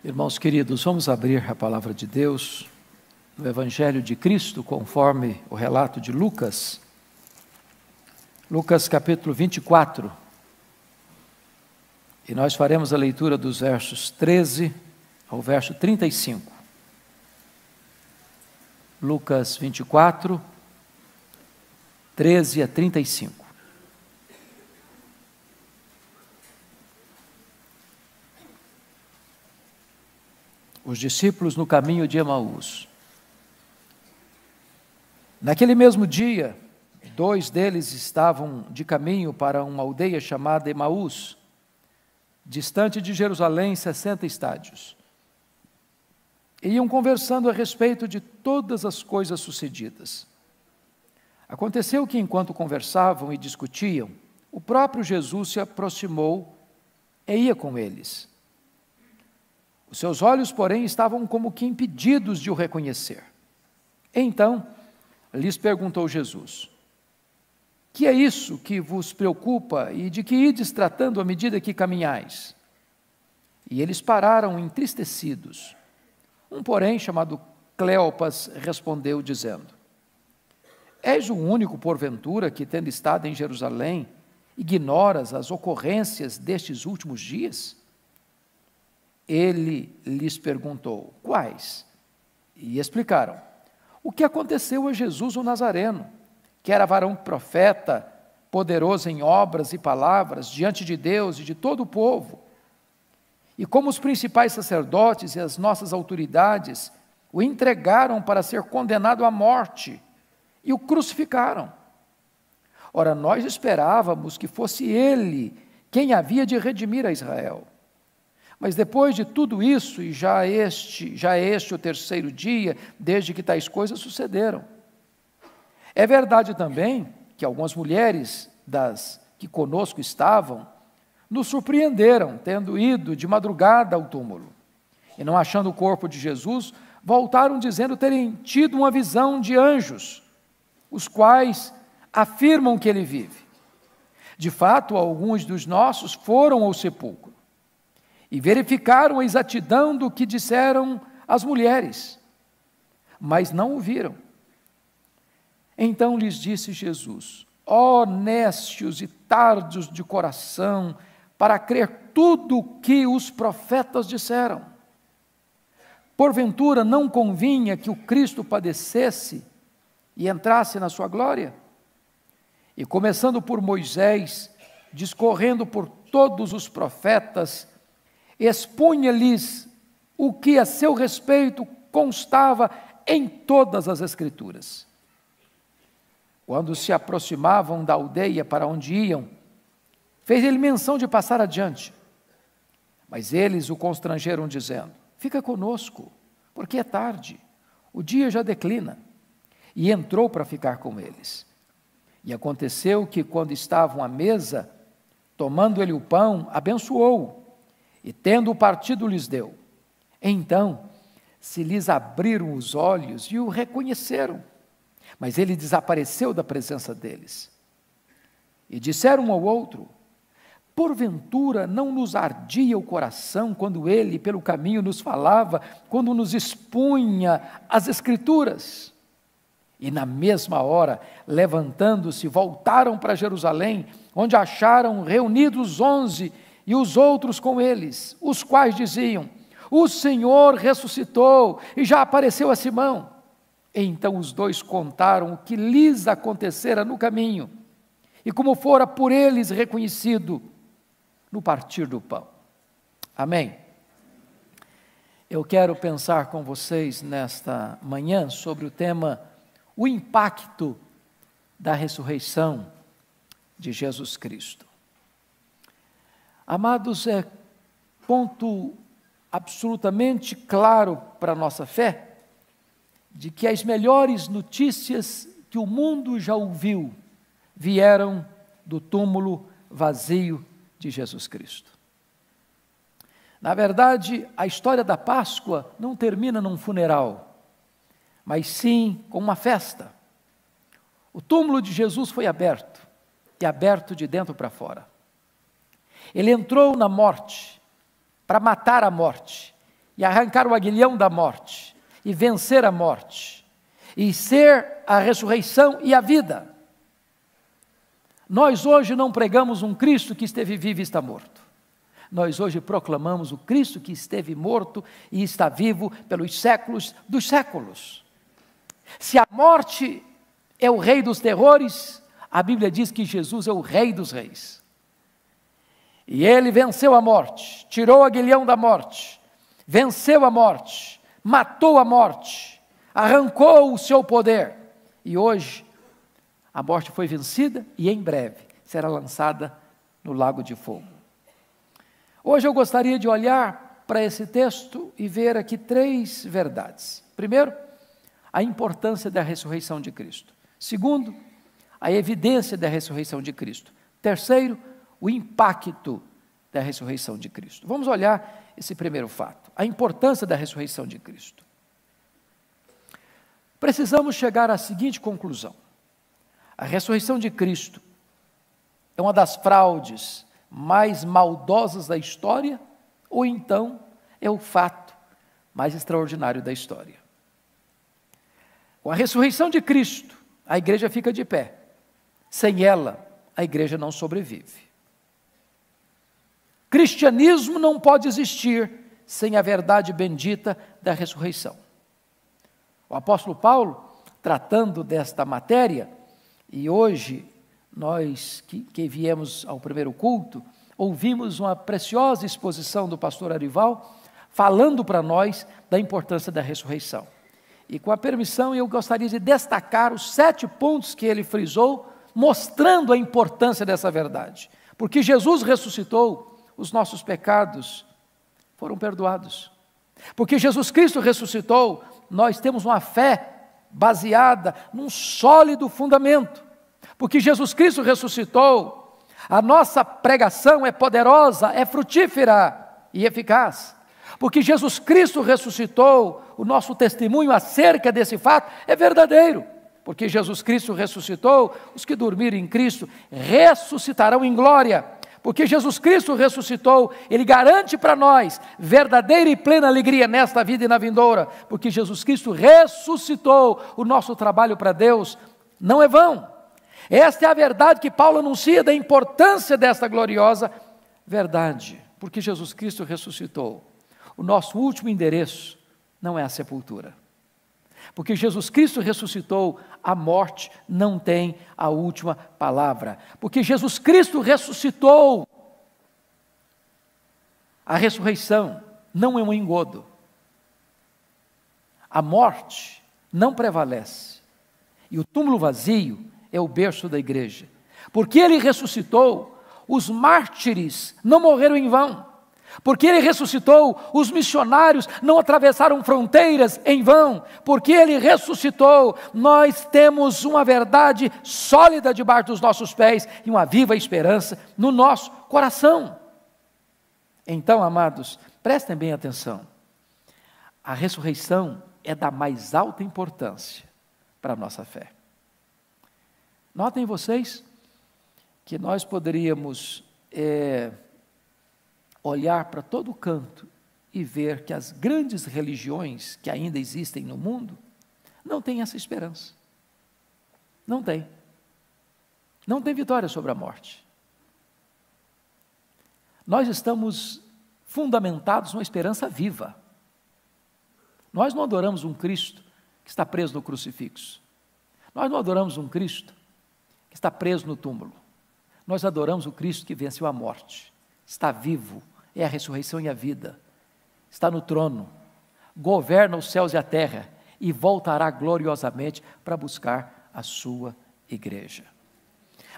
Irmãos queridos, vamos abrir a palavra de Deus no Evangelho de Cristo, conforme o relato de Lucas. Lucas capítulo 24. E nós faremos a leitura dos versos 13 ao verso 35. Lucas 24, 13 a 35. Os discípulos no caminho de Emaús. Naquele mesmo dia, dois deles estavam de caminho para uma aldeia chamada Emaús, distante de Jerusalém 60 estádios. E iam conversando a respeito de todas as coisas sucedidas. Aconteceu que, enquanto conversavam e discutiam, o próprio Jesus se aproximou e ia com eles. Os seus olhos, porém, estavam como que impedidos de o reconhecer. Então, lhes perguntou Jesus: que é isso que vos preocupa e de que ides tratando à medida que caminhais? E eles pararam entristecidos. Um, porém, chamado Cleopas, respondeu, dizendo: és o único, porventura, que, tendo estado em Jerusalém, ignoras as ocorrências destes últimos dias? Ele lhes perguntou: quais? E explicaram: o que aconteceu a Jesus o Nazareno, que era varão profeta, poderoso em obras e palavras, diante de Deus e de todo o povo. E como os principais sacerdotes e as nossas autoridades o entregaram para ser condenado à morte e o crucificaram. Ora, nós esperávamos que fosse ele quem havia de redimir a Israel. Mas depois de tudo isso, e já é este o terceiro dia, desde que tais coisas sucederam. É verdade também que algumas mulheres das que conosco estavam, nos surpreenderam, tendo ido de madrugada ao túmulo. E não achando o corpo de Jesus, voltaram dizendo terem tido uma visão de anjos, os quais afirmam que ele vive. De fato, alguns dos nossos foram ao sepulcro e verificaram a exatidão do que disseram as mulheres, mas não o viram. Então lhes disse Jesus: ó nécios e tardos de coração, para crer tudo o que os profetas disseram. Porventura não convinha que o Cristo padecesse e entrasse na sua glória? E começando por Moisés, discorrendo por todos os profetas, expunha-lhes o que a seu respeito constava em todas as Escrituras. Quando se aproximavam da aldeia para onde iam, fez ele menção de passar adiante. Mas eles o constrangeram, dizendo: fica conosco, porque é tarde, o dia já declina. E entrou para ficar com eles. E aconteceu que, quando estavam à mesa, tomando ele o pão, abençoou, e tendo-o partido lhes deu. Então se lhes abriram os olhos e o reconheceram, mas ele desapareceu da presença deles. E disseram um ao outro: porventura não nos ardia o coração quando ele pelo caminho nos falava, quando nos expunha as Escrituras? E na mesma hora, levantando-se, voltaram para Jerusalém, onde acharam reunidos os 11 e os outros com eles, os quais diziam: o Senhor ressuscitou e já apareceu a Simão. E então os dois contaram o que lhes acontecera no caminho e como fora por eles reconhecido no partir do pão. Amém? Eu quero pensar com vocês nesta manhã sobre o tema: o impacto da ressurreição de Jesus Cristo. Amados, é ponto absolutamente claro para a nossa fé de que as melhores notícias que o mundo já ouviu vieram do túmulo vazio de Jesus Cristo. Na verdade, a história da Páscoa não termina num funeral, mas sim com uma festa. O túmulo de Jesus foi aberto, e aberto de dentro para fora. Ele entrou na morte, para matar a morte, e arrancar o aguilhão da morte, e vencer a morte, e ser a ressurreição e a vida. Nós hoje não pregamos um Cristo que esteve vivo e está morto. Nós hoje proclamamos o Cristo que esteve morto e está vivo pelos séculos dos séculos. Se a morte é o rei dos terrores, a Bíblia diz que Jesus é o rei dos reis. E ele venceu a morte, tirou o aguilhão da morte, venceu a morte, matou a morte, arrancou o seu poder. E hoje, a morte foi vencida e em breve será lançada no lago de fogo. Hoje eu gostaria de olhar para esse texto e ver aqui 3 verdades. Primeiro, a importância da ressurreição de Cristo. Segundo, a evidência da ressurreição de Cristo. Terceiro, o impacto da ressurreição de Cristo. Vamos olhar esse primeiro fato, a importância da ressurreição de Cristo. Precisamos chegar à seguinte conclusão: a ressurreição de Cristo é uma das fraudes mais maldosas da história, ou então é o fato mais extraordinário da história. Com a ressurreição de Cristo, a igreja fica de pé. Sem ela, a igreja não sobrevive. Cristianismo não pode existir sem a verdade bendita da ressurreição. O apóstolo Paulo, tratando desta matéria, e hoje nós que viemos ao primeiro culto, ouvimos uma preciosa exposição do pastor Arival, falando para nós da importância da ressurreição. E com a permissão, eu gostaria de destacar os 7 pontos que ele frisou, mostrando a importância dessa verdade. Porque Jesus ressuscitou, os nossos pecados foram perdoados. Porque Jesus Cristo ressuscitou, nós temos uma fé baseada num sólido fundamento. Porque Jesus Cristo ressuscitou, a nossa pregação é poderosa, é frutífera e eficaz. Porque Jesus Cristo ressuscitou, o nosso testemunho acerca desse fato é verdadeiro. Porque Jesus Cristo ressuscitou, os que dormiram em Cristo ressuscitarão em glória. Porque Jesus Cristo ressuscitou, Ele garante para nós verdadeira e plena alegria nesta vida e na vindoura. Porque Jesus Cristo ressuscitou, o nosso trabalho para Deus não é vão. Esta é a verdade que Paulo anuncia da importância desta gloriosa verdade. Porque Jesus Cristo ressuscitou, o nosso último endereço não é a sepultura. Porque Jesus Cristo ressuscitou, a morte não tem a última palavra. Porque Jesus Cristo ressuscitou, a ressurreição não é um engodo. A morte não prevalece. E o túmulo vazio é o berço da igreja. Porque Ele ressuscitou, os mártires não morreram em vão. Porque Ele ressuscitou, os missionários não atravessaram fronteiras em vão. Porque Ele ressuscitou, nós temos uma verdade sólida debaixo dos nossos pés e uma viva esperança no nosso coração. Então, amados, prestem bem atenção. A ressurreição é da mais alta importância para a nossa fé. Notem vocês que nós poderíamos olhar para todo canto e ver que as grandes religiões que ainda existem no mundo não têm essa esperança. Não tem. Não tem vitória sobre a morte. Nós estamos fundamentados numa esperança viva. Nós não adoramos um Cristo que está preso no crucifixo. Nós não adoramos um Cristo que está preso no túmulo. Nós adoramos o Cristo que venceu a morte. Está vivo, é a ressurreição e a vida. Está no trono, governa os céus e a terra e voltará gloriosamente para buscar a sua igreja.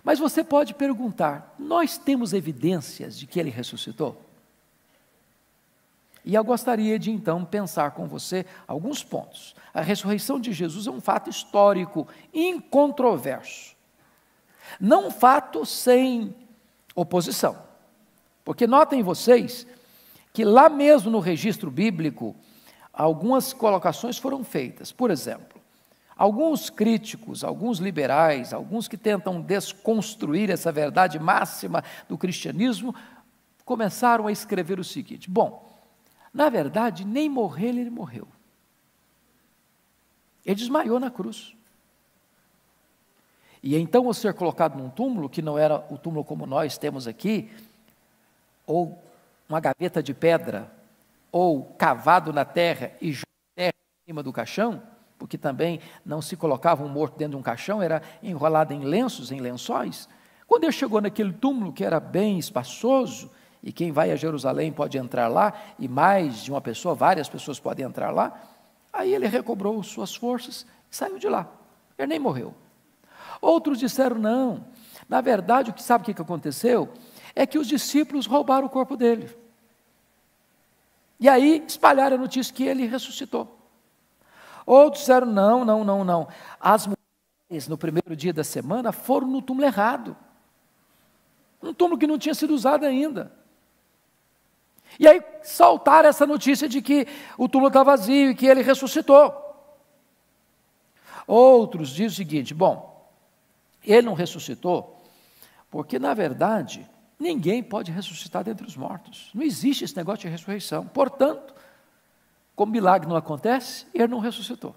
Mas você pode perguntar, nós temos evidências de que Ele ressuscitou? E eu gostaria de então pensar com você alguns pontos. A ressurreição de Jesus é um fato histórico, incontroverso. Não um fato sem oposição. Porque notem vocês que lá mesmo no registro bíblico, algumas colocações foram feitas. Por exemplo, alguns críticos, alguns liberais, alguns que tentam desconstruir essa verdade máxima do cristianismo, começaram a escrever o seguinte: bom, Na verdade, nem morrer ele morreu. Ele desmaiou na cruz. E então, ao ser colocado num túmulo, que não era o túmulo como nós temos aqui, ou uma gaveta de pedra, ou cavado na terra e jogado terra em cima do caixão, porque também não se colocava um morto dentro de um caixão, era enrolado em lenços, em lençóis. Quando ele chegou naquele túmulo, que era bem espaçoso, e quem vai a Jerusalém pode entrar lá, e mais de uma pessoa, várias pessoas podem entrar lá, aí ele recobrou suas forças e saiu de lá. Ele nem morreu. Outros disseram, não, na verdade, sabe o que aconteceu? É que os discípulos roubaram o corpo dele. E aí espalharam a notícia que ele ressuscitou. Outros disseram, não. As mulheres, no primeiro dia da semana, foram no túmulo errado. Um túmulo que não tinha sido usado ainda. E aí soltaram essa notícia de que o túmulo está vazio e que ele ressuscitou. Outros dizem o seguinte, bom, ele não ressuscitou, porque na verdade, ninguém pode ressuscitar dentre os mortos. Não existe esse negócio de ressurreição. Portanto, como milagre não acontece, ele não ressuscitou.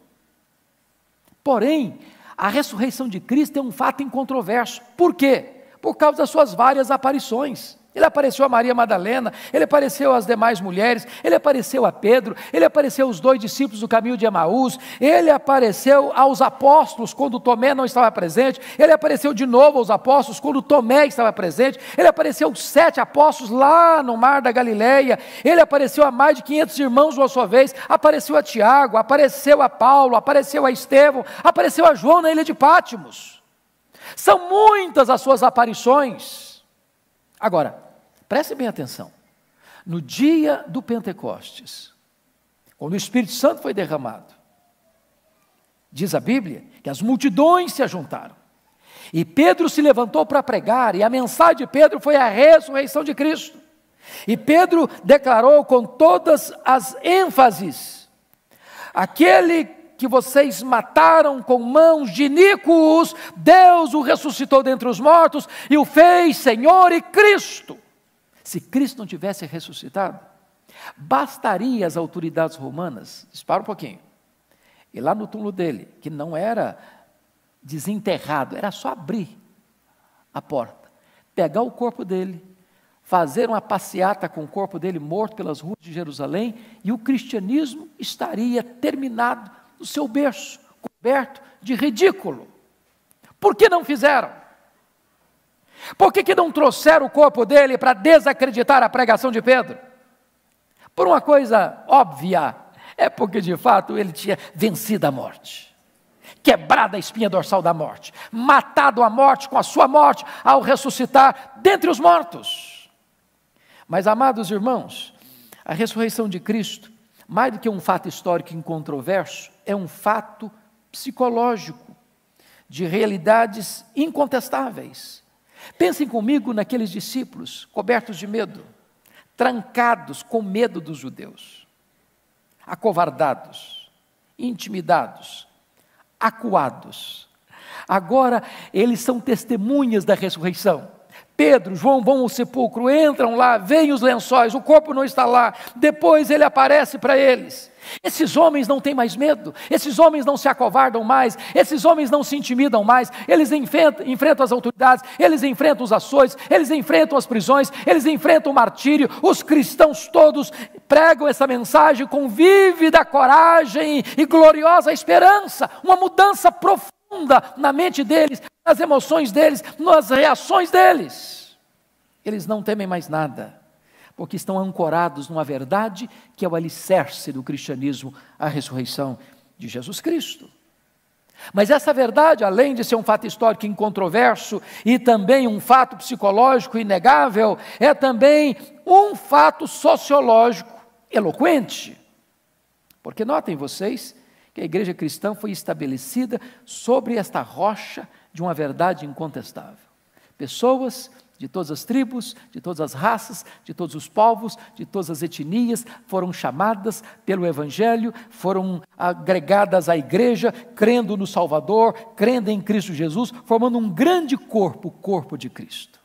Porém, a ressurreição de Cristo é um fato incontroverso. Por quê? Por causa das suas várias aparições. Ele apareceu a Maria Madalena, ele apareceu às demais mulheres, ele apareceu a Pedro, ele apareceu aos 2 discípulos do caminho de Emaús, ele apareceu aos apóstolos quando Tomé não estava presente, ele apareceu de novo aos apóstolos quando Tomé estava presente, ele apareceu aos 7 apóstolos lá no mar da Galileia, ele apareceu a mais de 500 irmãos uma sua vez, apareceu a Tiago, apareceu a Paulo, apareceu a Estevão, apareceu a João na ilha de Pátimos. São muitas as suas aparições. Agora, preste bem atenção, no dia do Pentecostes, quando o Espírito Santo foi derramado, diz a Bíblia que as multidões se ajuntaram, e Pedro se levantou para pregar, e a mensagem de Pedro foi a ressurreição de Cristo, e Pedro declarou com todas as ênfases, aquele que vocês mataram com mãos de iníquos, Deus o ressuscitou dentre os mortos e o fez Senhor e Cristo. Se Cristo não tivesse ressuscitado, bastaria as autoridades romanas, espera um pouquinho, e lá no túmulo dele, que não era desenterrado, era só abrir a porta, pegar o corpo dele, fazer uma passeata com o corpo dele morto pelas ruas de Jerusalém, e o cristianismo estaria terminado no seu berço, coberto de ridículo. Por que não fizeram? Por que não trouxeram o corpo dele para desacreditar a pregação de Pedro? Por uma coisa óbvia, é porque de fato ele tinha vencido a morte, quebrado a espinha dorsal da morte, matado a morte com a sua morte ao ressuscitar dentre os mortos. Mas, amados irmãos, a ressurreição de Cristo, mais do que um fato histórico incontroverso, é um fato psicológico, de realidades incontestáveis. Pensem comigo naqueles discípulos cobertos de medo, trancados com medo dos judeus, acovardados, intimidados, acuados. Agora eles são testemunhas da ressurreição. Pedro, João vão ao sepulcro, entram lá, veem os lençóis, o corpo não está lá, depois ele aparece para eles. Esses homens não têm mais medo, esses homens não se acovardam mais, esses homens não se intimidam mais, eles enfrentam as autoridades, eles enfrentam os açoites, eles enfrentam as prisões, eles enfrentam o martírio. Os cristãos todos pregam essa mensagem com vívida coragem e gloriosa esperança, uma mudança profunda na mente deles, nas emoções deles, nas reações deles. Eles não temem mais nada, porque estão ancorados numa verdade que é o alicerce do cristianismo, a ressurreição de Jesus Cristo. Mas essa verdade, além de ser um fato histórico incontroverso e também um fato psicológico inegável, é também um fato sociológico eloquente. Porque notem vocês que a igreja cristã foi estabelecida sobre esta rocha de uma verdade incontestável. Pessoas de todas as tribos, de todas as raças, de todos os povos, de todas as etnias, foram chamadas pelo Evangelho, foram agregadas à igreja, crendo no Salvador, crendo em Cristo Jesus, formando um grande corpo, o corpo de Cristo.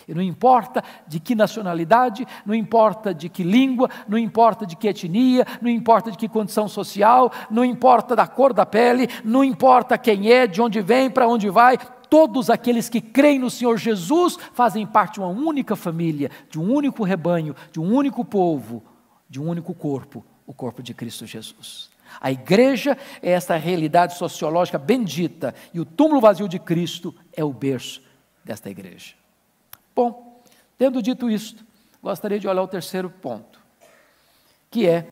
E não importa de que nacionalidade, não importa de que língua, não importa de que etnia, não importa de que condição social, não importa da cor da pele, não importa quem é, de onde vem, para onde vai, todos aqueles que creem no Senhor Jesus fazem parte de uma única família, de um único rebanho, de um único povo, de um único corpo, o corpo de Cristo Jesus. A igreja é essa realidade sociológica bendita, e o túmulo vazio de Cristo é o berço desta igreja. Bom, tendo dito isto, gostaria de olhar o terceiro ponto, que é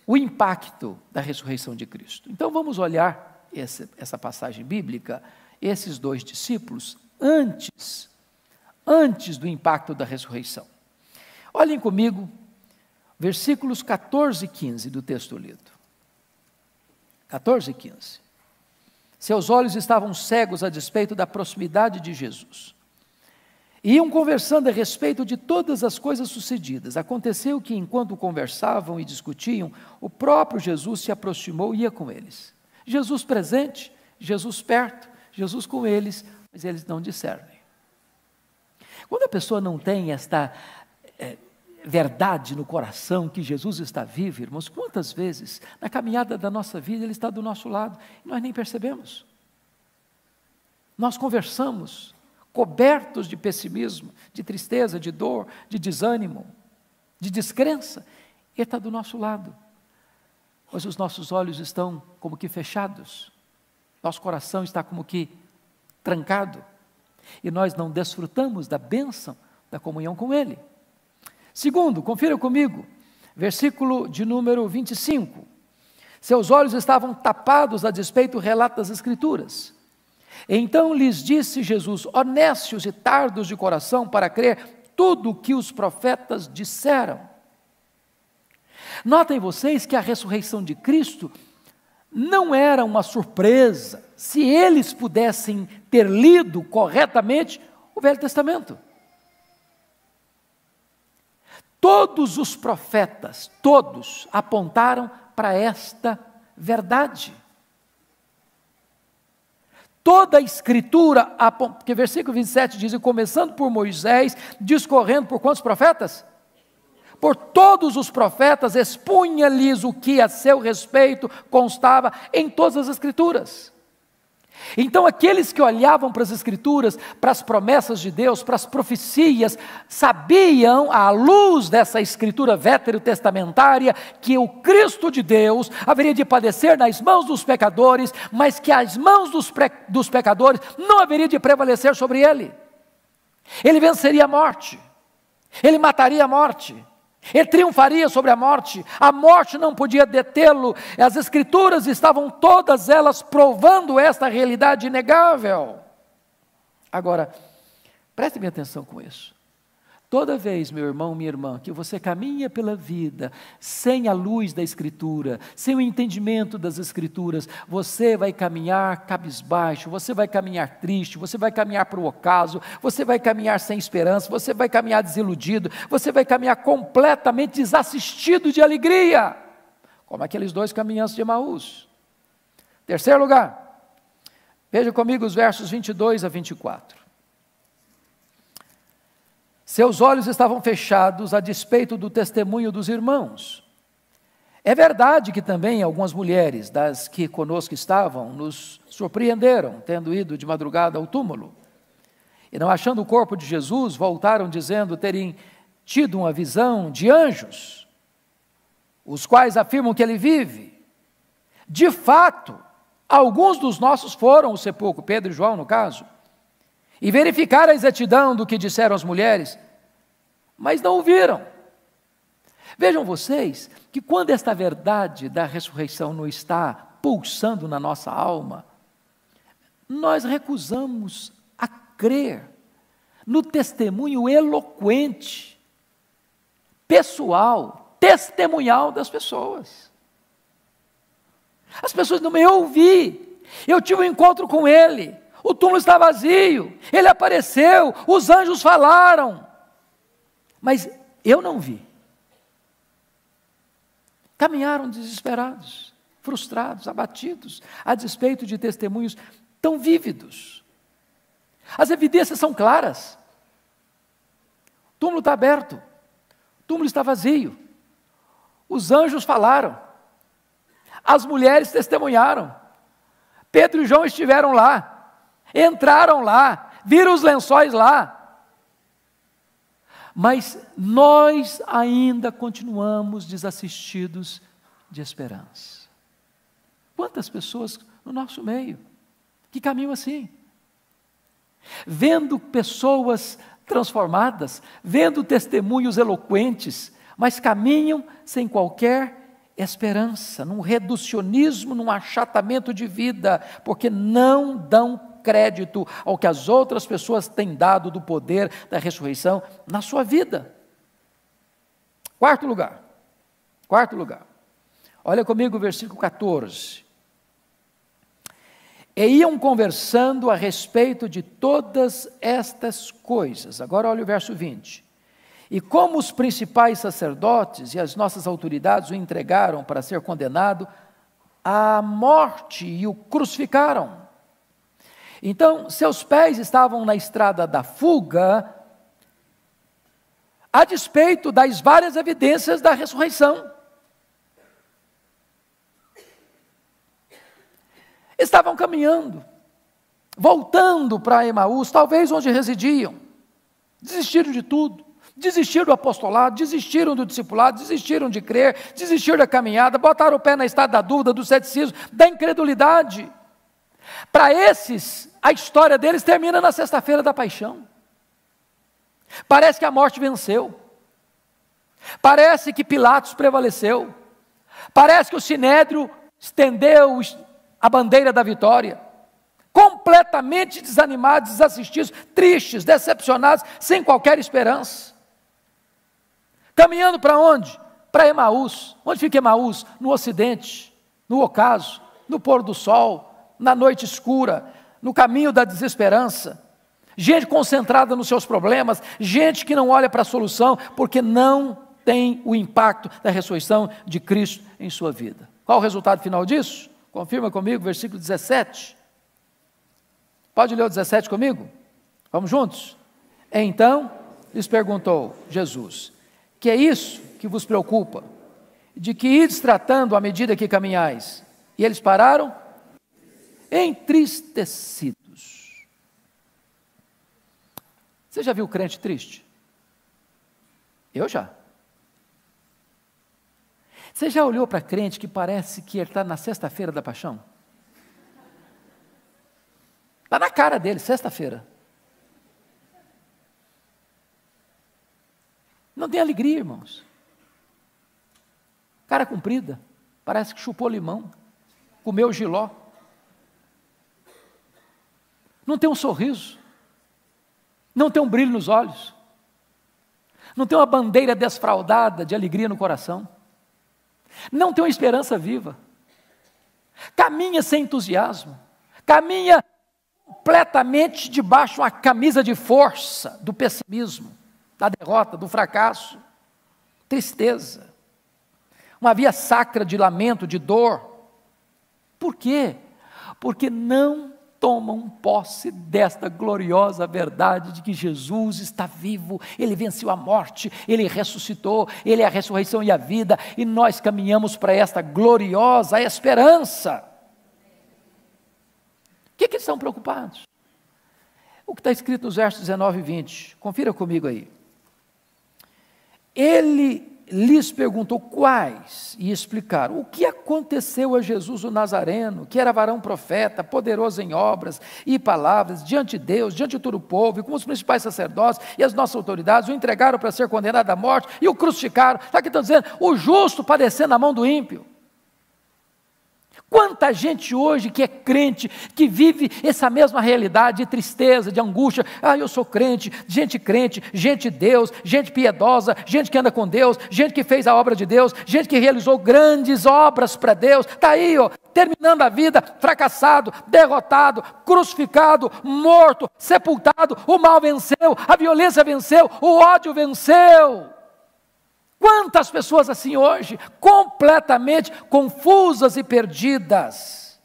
o impacto da ressurreição de Cristo. Então vamos olhar essa passagem bíblica, esses dois discípulos, antes do impacto da ressurreição. Olhem comigo, versículos 14 e 15 do texto lido. 14 e 15. Seus olhos estavam cegos a despeito da proximidade de Jesus. Iam conversando a respeito de todas as coisas sucedidas. Aconteceu que, enquanto conversavam e discutiam, o próprio Jesus se aproximou e ia com eles. Jesus presente, Jesus perto, Jesus com eles, mas eles não discernem. Quando a pessoa não tem esta verdade no coração que Jesus está vivo, irmãos, quantas vezes na caminhada da nossa vida Ele está do nosso lado e nós nem percebemos. Nós conversamos cobertos de pessimismo, de tristeza, de dor, de desânimo, de descrença. Ele está do nosso lado, mas os nossos olhos estão como que fechados, nosso coração está como que trancado, e nós não desfrutamos da bênção da comunhão com Ele. Segundo, confira comigo, versículo de número 25. Seus olhos estavam tapados a despeito do relato das Escrituras. Então lhes disse Jesus: ó nécios e tardos de coração para crer tudo o que os profetas disseram. Notem vocês que a ressurreição de Cristo não era uma surpresa, se eles pudessem ter lido corretamente o Velho Testamento. Todos os profetas, todos apontaram para esta verdade. Toda a Escritura, porque versículo 27 diz, começando por Moisés, discorrendo por quantos profetas? Por todos os profetas, expunha-lhes o que a seu respeito constava em todas as Escrituras. Então aqueles que olhavam para as Escrituras, para as promessas de Deus, para as profecias, sabiam, à luz dessa Escritura veterotestamentária, que o Cristo de Deus haveria de padecer nas mãos dos pecadores, mas que as mãos dos pecadores não haveria de prevalecer sobre ele. Ele venceria a morte, ele mataria a morte, ele triunfaria sobre a morte não podia detê-lo. As Escrituras estavam todas elas provando esta realidade inegável. Agora, preste bem atenção com isso. Toda vez, meu irmão, minha irmã, que você caminha pela vida sem a luz da Escritura, sem o entendimento das Escrituras, você vai caminhar cabisbaixo, você vai caminhar triste, você vai caminhar para o ocaso, você vai caminhar sem esperança, você vai caminhar desiludido, você vai caminhar completamente desassistido de alegria, como aqueles dois caminhantes de Emaús. Terceiro lugar, veja comigo os versos 22 a 24. Seus olhos estavam fechados a despeito do testemunho dos irmãos. É verdade que também algumas mulheres das que conosco estavam nos surpreenderam, tendo ido de madrugada ao túmulo. E não achando o corpo de Jesus, voltaram dizendo terem tido uma visão de anjos, os quais afirmam que ele vive. De fato, alguns dos nossos foram ao sepulcro, Pedro e João no caso, e verificaram a exatidão do que disseram as mulheres, mas não o viram. Vejam vocês que quando esta verdade da ressurreição não está pulsando na nossa alma, nós recusamos a crer no testemunho eloquente, pessoal, testemunhal das pessoas. As pessoas não, eu ouvi, eu tive um encontro com ele, o túmulo está vazio, ele apareceu, os anjos falaram, mas eu não vi. Caminharam desesperados, frustrados, abatidos, a despeito de testemunhos tão vívidos. As evidências são claras. túmulo está aberto, o túmulo está vazio. Os anjos falaram, as mulheres testemunharam, Pedro e João estiveram lá, entraram lá, viram os lençóis lá, mas nós ainda continuamos desassistidos de esperança. Quantas pessoas no nosso meio que caminham assim, vendo pessoas transformadas, vendo testemunhos eloquentes, mas caminham sem qualquer esperança, num reducionismo, num achatamento de vida, porque não dão crédito ao que as outras pessoas têm dado do poder da ressurreição na sua vida. Quarto lugar. Olha comigo o versículo 14. E iam conversando a respeito de todas estas coisas. Agora olha o verso 20. E como os principais sacerdotes e as nossas autoridades o entregaram para ser condenado à morte e o crucificaram. Então, seus pés estavam na estrada da fuga, a despeito das várias evidências da ressurreição. Estavam caminhando, voltando para Emaús, talvez onde residiam, desistiram de tudo. Desistiram do apostolado, desistiram do discipulado, desistiram de crer, desistiram da caminhada, botaram o pé na estrada da dúvida, do ceticismo, da incredulidade. Para esses, a história deles termina na sexta-feira da paixão. Parece que a morte venceu. Parece que Pilatos prevaleceu. Parece que o Sinédrio estendeu a bandeira da vitória. Completamente desanimados, desassistidos, tristes, decepcionados, sem qualquer esperança. Caminhando para onde? Para Emaús. Onde fica Emaús? No ocidente, no ocaso, no pôr do sol, na noite escura, no caminho da desesperança. Gente concentrada nos seus problemas, gente que não olha para a solução, porque não tem o impacto da ressurreição de Cristo em sua vida. Qual o resultado final disso? Confirma comigo, versículo 17. Pode ler o 17 comigo? Vamos juntos? Então, lhes perguntou Jesus: que é isso que vos preocupa? De que ides tratando à medida que caminhais? E eles pararam entristecidos. Você já viu crente triste? Eu já. Você já olhou para crente que parece que ele está na sexta-feira da paixão? Está na cara dele, sexta-feira. Não tem alegria, irmãos. Cara comprida, parece que chupou limão, comeu jiló. Não tem um sorriso, não tem um brilho nos olhos, não tem uma bandeira desfraldada de alegria no coração, não tem uma esperança viva, caminha sem entusiasmo, caminha completamente debaixo de uma camisa de força do pessimismo, da derrota, do fracasso, tristeza, uma via sacra de lamento, de dor. Por quê? Porque não tomam posse desta gloriosa verdade de que Jesus está vivo, Ele venceu a morte, Ele ressuscitou, Ele é a ressurreição e a vida, e nós caminhamos para esta gloriosa esperança. O que eles estão preocupados? O que está escrito nos versos 19 e 20, confira comigo aí. Ele lhes perguntou quais, e explicaram o que aconteceu a Jesus o Nazareno, que era varão profeta, poderoso em obras e palavras, diante de Deus, diante de todo o povo, e como os principais sacerdotes e as nossas autoridades o entregaram para ser condenado à morte e o crucificaram. Sabe o que estão dizendo? O justo padecendo na mão do ímpio. Quanta gente hoje que é crente, que vive essa mesma realidade de tristeza, de angústia. Eu sou crente, gente de Deus, gente piedosa, gente que anda com Deus, gente que fez a obra de Deus, gente que realizou grandes obras para Deus, está aí, terminando a vida, fracassado, derrotado, crucificado, morto, sepultado. O mal venceu, a violência venceu, o ódio venceu. Quantas pessoas assim hoje, completamente confusas e perdidas,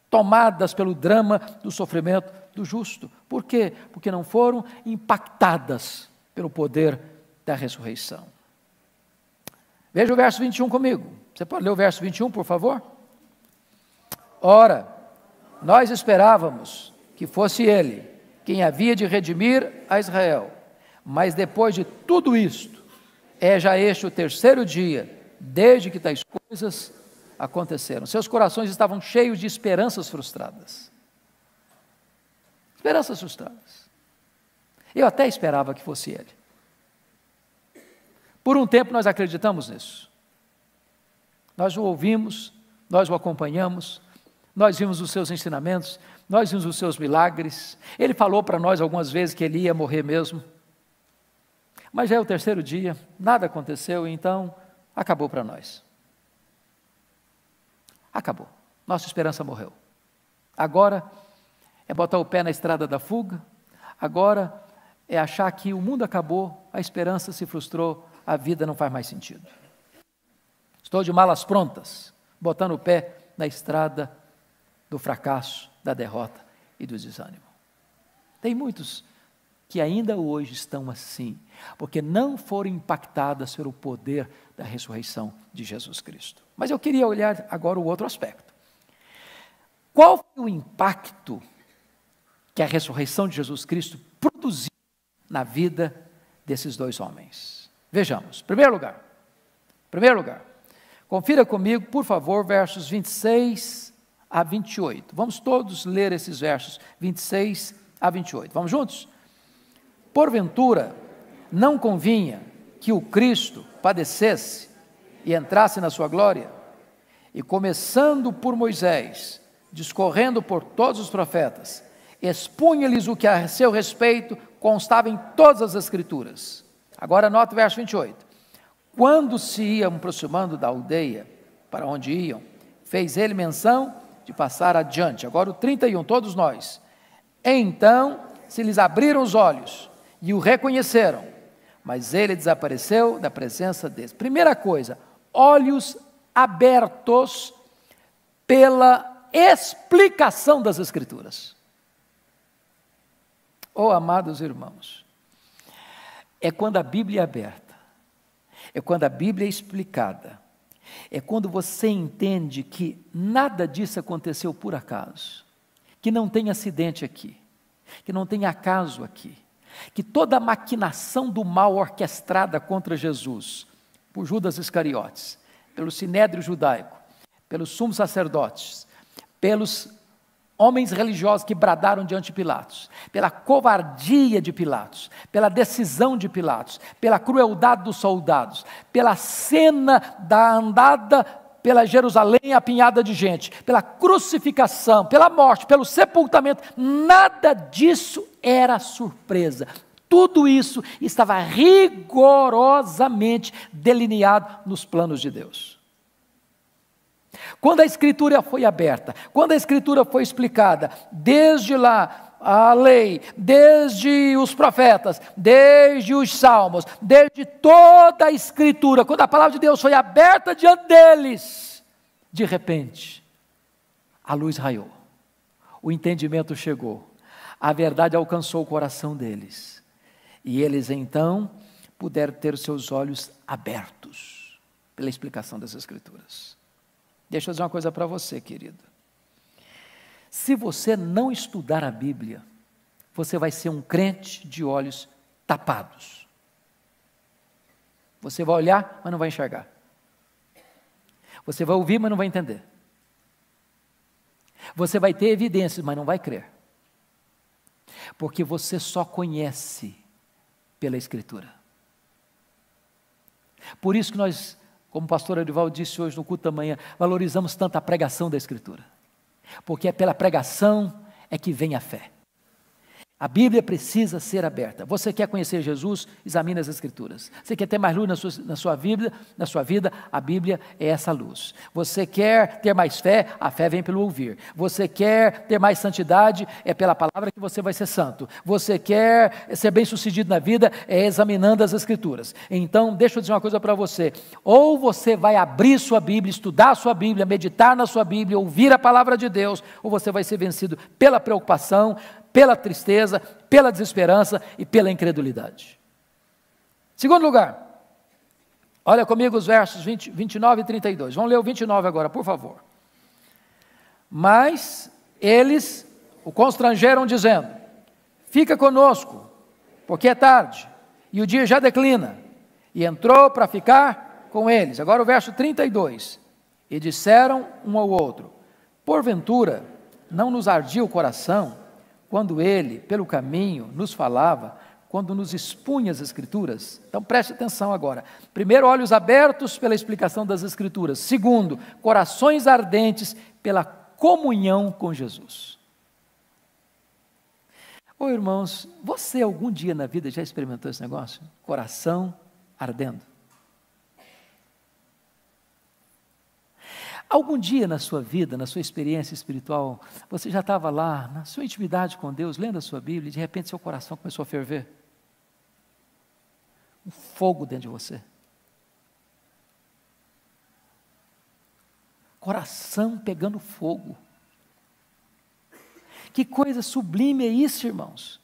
tomadas pelo drama do sofrimento do justo. Por quê? Porque não foram impactadas pelo poder da ressurreição. Veja o verso 21 comigo. Você pode ler o verso 21, por favor? Ora, nós esperávamos que fosse ele quem havia de redimir a Israel, mas depois de tudo isto, é já este o terceiro dia, desde que tais coisas aconteceram. Seus corações estavam cheios de esperanças frustradas. Esperanças frustradas. Eu até esperava que fosse ele. Por um tempo nós acreditamos nisso. Nós o ouvimos, nós o acompanhamos, nós vimos os seus ensinamentos, nós vimos os seus milagres. Ele falou para nós algumas vezes que ele ia morrer mesmo. Mas já é o terceiro dia, nada aconteceu, então acabou para nós. Acabou. Nossa esperança morreu. Agora é botar o pé na estrada da fuga, agora é achar que o mundo acabou, a esperança se frustrou, a vida não faz mais sentido. Estou de malas prontas, botando o pé na estrada do fracasso, da derrota e do desânimo. Tem muitos que ainda hoje estão assim, porque não foram impactadas pelo poder da ressurreição de Jesus Cristo. Mas eu queria olhar agora o outro aspecto. Qual foi o impacto que a ressurreição de Jesus Cristo produziu na vida desses dois homens? Vejamos. Primeiro lugar, confira comigo, por favor, versos 26 a 28. Vamos todos ler esses versos, 26 a 28. Vamos juntos? Porventura, não convinha que o Cristo padecesse e entrasse na sua glória? E começando por Moisés, discorrendo por todos os profetas, expunha-lhes o que a seu respeito constava em todas as Escrituras. Agora nota o verso 28. Quando se iam aproximando da aldeia para onde iam, fez ele menção de passar adiante. Agora o 31, todos nós. Então se lhes abriram os olhos e o reconheceram, mas ele desapareceu da presença deles. Primeira coisa, olhos abertos pela explicação das Escrituras. Oh, amados irmãos, é quando a Bíblia é aberta, é quando a Bíblia é explicada, é quando você entende que nada disso aconteceu por acaso, que não tem acidente aqui, que não tem acaso aqui, que toda a maquinação do mal orquestrada contra Jesus, por Judas Iscariotes, pelo sinédrio judaico, pelos sumos sacerdotes, pelos homens religiosos que bradaram diante de Pilatos, pela covardia de Pilatos, pela decisão de Pilatos, pela crueldade dos soldados, pela cena da andada pela Jerusalém apinhada de gente, pela crucificação, pela morte, pelo sepultamento, nada disso era surpresa. Tudo isso estava rigorosamente delineado nos planos de Deus. Quando a Escritura foi aberta, quando a Escritura foi explicada, desde lá a lei, desde os profetas, desde os salmos, desde toda a Escritura, quando a palavra de Deus foi aberta diante deles, de repente, a luz raiou, o entendimento chegou, a verdade alcançou o coração deles, e eles então puderam ter os seus olhos abertos pela explicação das Escrituras. Deixa eu dizer uma coisa para você, querido. Se você não estudar a Bíblia, você vai ser um crente de olhos tapados. Você vai olhar, mas não vai enxergar. Você vai ouvir, mas não vai entender. Você vai ter evidências, mas não vai crer. Porque você só conhece pela Escritura. Por isso que nós, como o pastor Arival disse hoje no culto da manhã, valorizamos tanto a pregação da Escritura. Porque é pela pregação é que vem a fé. A Bíblia precisa ser aberta. Você quer conhecer Jesus? Examine as Escrituras. Você quer ter mais luz na sua vida? A Bíblia é essa luz. Você quer ter mais fé? A fé vem pelo ouvir. Você quer ter mais santidade? É pela palavra que você vai ser santo. Você quer ser bem-sucedido na vida? É examinando as Escrituras. Então, deixa eu dizer uma coisa para você. Ou você vai abrir sua Bíblia, estudar a sua Bíblia, meditar na sua Bíblia, ouvir a palavra de Deus, ou você vai ser vencido pela preocupação, pela tristeza, pela desesperança e pela incredulidade. Segundo lugar, olha comigo os versos 29 e 32. Vamos ler o 29 agora, por favor. Mas eles o constrangeram dizendo: fica conosco, porque é tarde, e o dia já declina. E entrou para ficar com eles. Agora o verso 32. E disseram um ao outro: porventura, não nos ardia o coração, quando ele, pelo caminho, nos falava, quando nos expunha as Escrituras? Então preste atenção agora. Primeiro, olhos abertos pela explicação das Escrituras. Segundo, corações ardentes pela comunhão com Jesus. Ô irmãos, você algum dia na vida já experimentou esse negócio? Coração ardendo. Algum dia na sua vida, na sua experiência espiritual, você já estava lá, na sua intimidade com Deus, lendo a sua Bíblia, e de repente seu coração começou a ferver? Um fogo dentro de você. Coração pegando fogo. Que coisa sublime é isso, irmãos?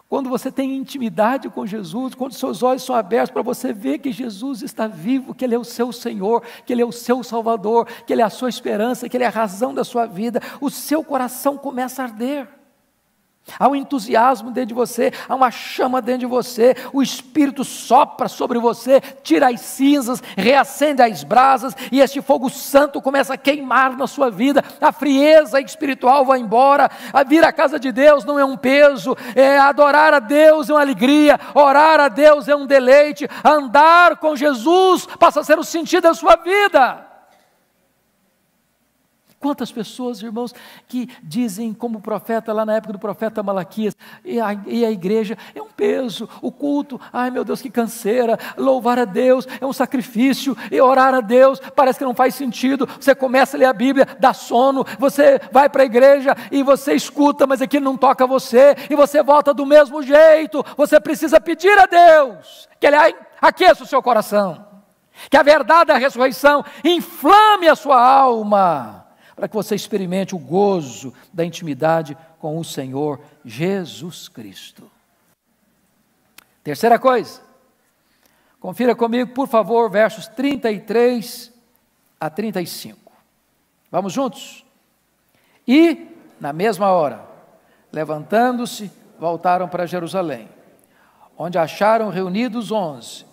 Quando você tem intimidade com Jesus, quando seus olhos são abertos para você ver que Jesus está vivo, que Ele é o seu Senhor, que Ele é o seu Salvador, que Ele é a sua esperança, que Ele é a razão da sua vida, o seu coração começa a arder. Há um entusiasmo dentro de você, há uma chama dentro de você, o Espírito sopra sobre você, tira as cinzas, reacende as brasas, e este fogo santo começa a queimar na sua vida, a frieza espiritual vai embora, a vir à casa de Deus não é um peso, adorar a Deus é uma alegria, orar a Deus é um deleite, andar com Jesus passa a ser o sentido da sua vida. Quantas pessoas, irmãos, que dizem como o profeta, lá na época do profeta Malaquias, e a igreja é um peso, o culto, ai meu Deus, que canseira, louvar a Deus é um sacrifício, e orar a Deus parece que não faz sentido, você começa a ler a Bíblia, dá sono, você vai para a igreja e você escuta, mas aquilo não toca você, e você volta do mesmo jeito. Você precisa pedir a Deus, que Ele aqueça o seu coração, que a verdade da ressurreição inflame a sua alma, para que você experimente o gozo da intimidade com o Senhor Jesus Cristo. Terceira coisa, confira comigo, por favor, versos 33 a 35. Vamos juntos? E, na mesma hora, levantando-se, voltaram para Jerusalém, onde acharam reunidos 11,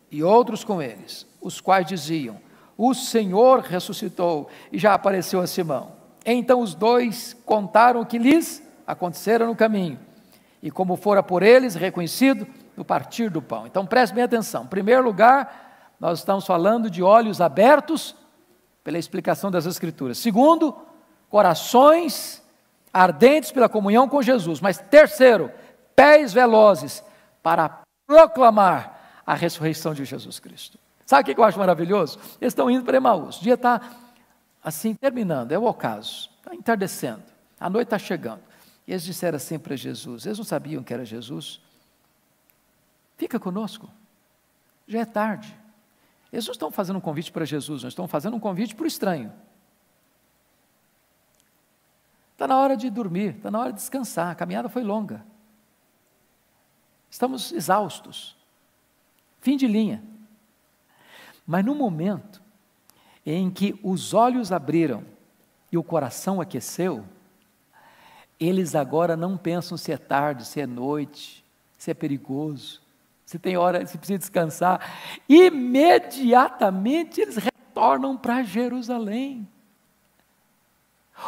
e outros com eles, os quais diziam: o Senhor ressuscitou e já apareceu a Simão. Então os dois contaram o que lhes acontecera no caminho, e como fora por eles reconhecido no partir do pão. Então preste bem atenção. Em primeiro lugar, nós estamos falando de olhos abertos pela explicação das Escrituras. Segundo, corações ardentes pela comunhão com Jesus. Mas terceiro, pés velozes para proclamar a ressurreição de Jesus Cristo. Sabe o que eu acho maravilhoso? Eles estão indo para Emaús, o dia está assim terminando, é o ocaso, está entardecendo, a noite está chegando. E eles disseram assim para Jesus, eles não sabiam que era Jesus: fica conosco, já é tarde. Eles não estão fazendo um convite para Jesus, não estão fazendo um convite para o estranho. Está na hora de dormir, está na hora de descansar, a caminhada foi longa. Estamos exaustos, fim de linha. Mas no momento em que os olhos abriram e o coração aqueceu, eles agora não pensam se é tarde, se é noite, se é perigoso, se tem hora, se precisa descansar. Imediatamente eles retornam para Jerusalém.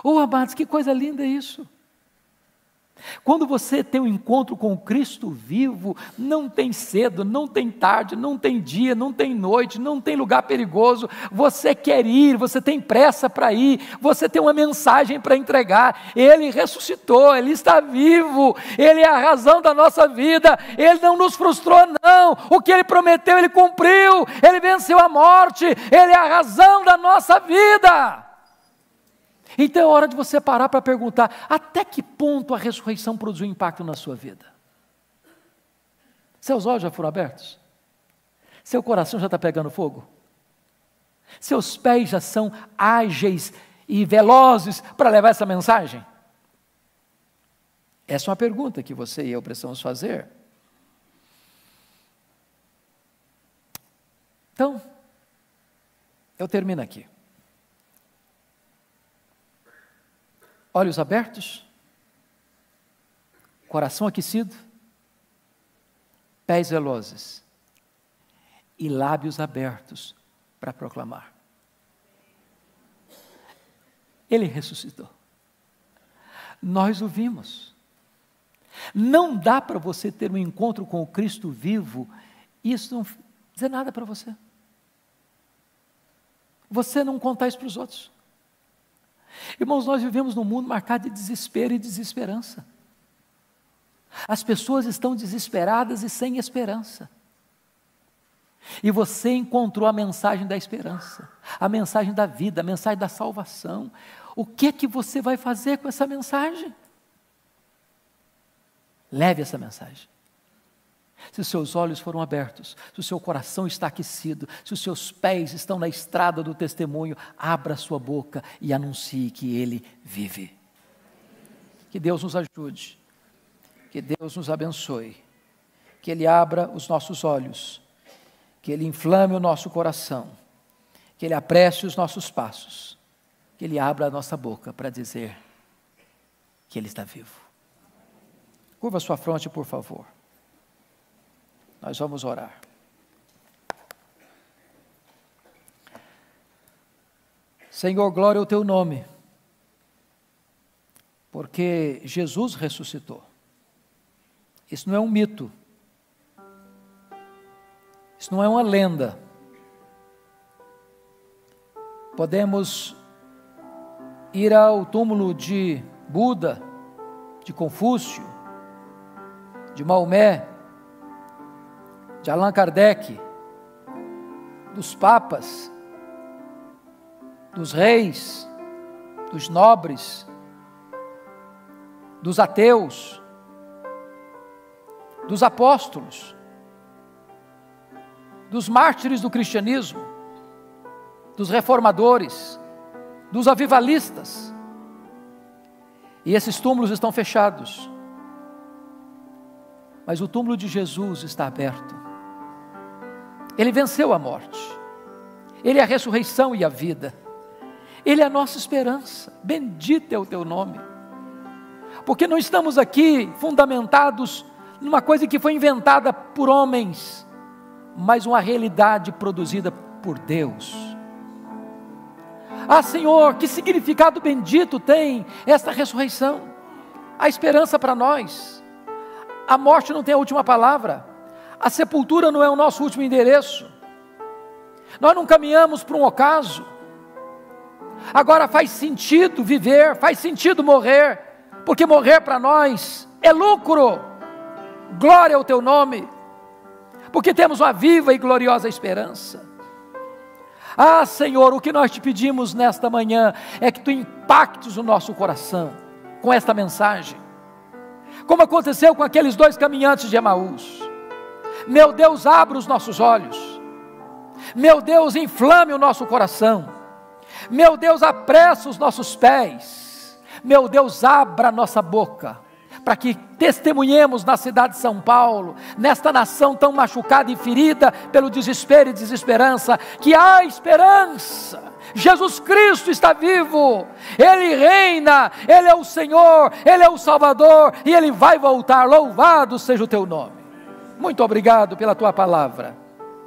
Oh, amados, que coisa linda isso! Quando você tem um encontro com o Cristo vivo, não tem cedo, não tem tarde, não tem dia, não tem noite, não tem lugar perigoso. Você quer ir, você tem pressa para ir, você tem uma mensagem para entregar. Ele ressuscitou, Ele está vivo, Ele é a razão da nossa vida, Ele não nos frustrou não, o que Ele prometeu Ele cumpriu, Ele venceu a morte, Ele é a razão da nossa vida. Então é hora de você parar para perguntar, até que ponto a ressurreição produziu impacto na sua vida? Seus olhos já foram abertos? Seu coração já está pegando fogo? Seus pés já são ágeis e velozes para levar essa mensagem? Essa é uma pergunta que você e eu precisamos fazer. Então, eu termino aqui. Olhos abertos, coração aquecido, pés velozes e lábios abertos para proclamar. Ele ressuscitou. Nós o vimos. Não dá para você ter um encontro com o Cristo vivo e isso não dizer nada para você. Você não contar isso para os outros. Irmãos, nós vivemos num mundo marcado de desespero e desesperança. As pessoas estão desesperadas e sem esperança. E você encontrou a mensagem da esperança, a mensagem da vida, a mensagem da salvação. O que é que você vai fazer com essa mensagem? Leve essa mensagem. Se os seus olhos foram abertos, se o seu coração está aquecido, se os seus pés estão na estrada do testemunho, abra sua boca e anuncie que Ele vive. Que Deus nos ajude, que Deus nos abençoe, que Ele abra os nossos olhos, que Ele inflame o nosso coração, que Ele apresse os nossos passos, que Ele abra a nossa boca para dizer que Ele está vivo. Curva sua fronte, por favor. Nós vamos orar. Senhor, glória ao Teu nome, porque Jesus ressuscitou. Isso não é um mito. Isso não é uma lenda. Podemos ir ao túmulo de Buda, de Confúcio, de Maomé, de Allan Kardec, dos papas, dos reis, dos nobres, dos ateus, dos apóstolos, dos mártires do cristianismo, dos reformadores, dos avivalistas. E esses túmulos estão fechados. Mas o túmulo de Jesus está aberto. Ele venceu a morte. Ele é a ressurreição e a vida. Ele é a nossa esperança. Bendito é o Teu nome. Porque não estamos aqui fundamentados numa coisa que foi inventada por homens, mas uma realidade produzida por Deus. Ah, Senhor, que significado bendito tem esta ressurreição, a esperança para nós. A morte não tem a última palavra, a sepultura não é o nosso último endereço, nós não caminhamos para um ocaso. Agora faz sentido viver, faz sentido morrer, porque morrer para nós é lucro. Glória ao Teu nome, porque temos uma viva e gloriosa esperança. Ah, Senhor, o que nós te pedimos nesta manhã é que Tu impactes o nosso coração com esta mensagem, como aconteceu com aqueles dois caminhantes de Emaús. Meu Deus, abra os nossos olhos. Meu Deus, inflame o nosso coração. Meu Deus, apressa os nossos pés. Meu Deus, abra a nossa boca, para que testemunhemos na cidade de São Paulo, nesta nação tão machucada e ferida pelo desespero e desesperança, que há esperança. Jesus Cristo está vivo, Ele reina, Ele é o Senhor, Ele é o Salvador, e Ele vai voltar. Louvado seja o Teu nome. Muito obrigado pela Tua palavra,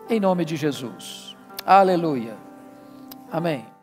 em nome de Jesus. Aleluia. Amém.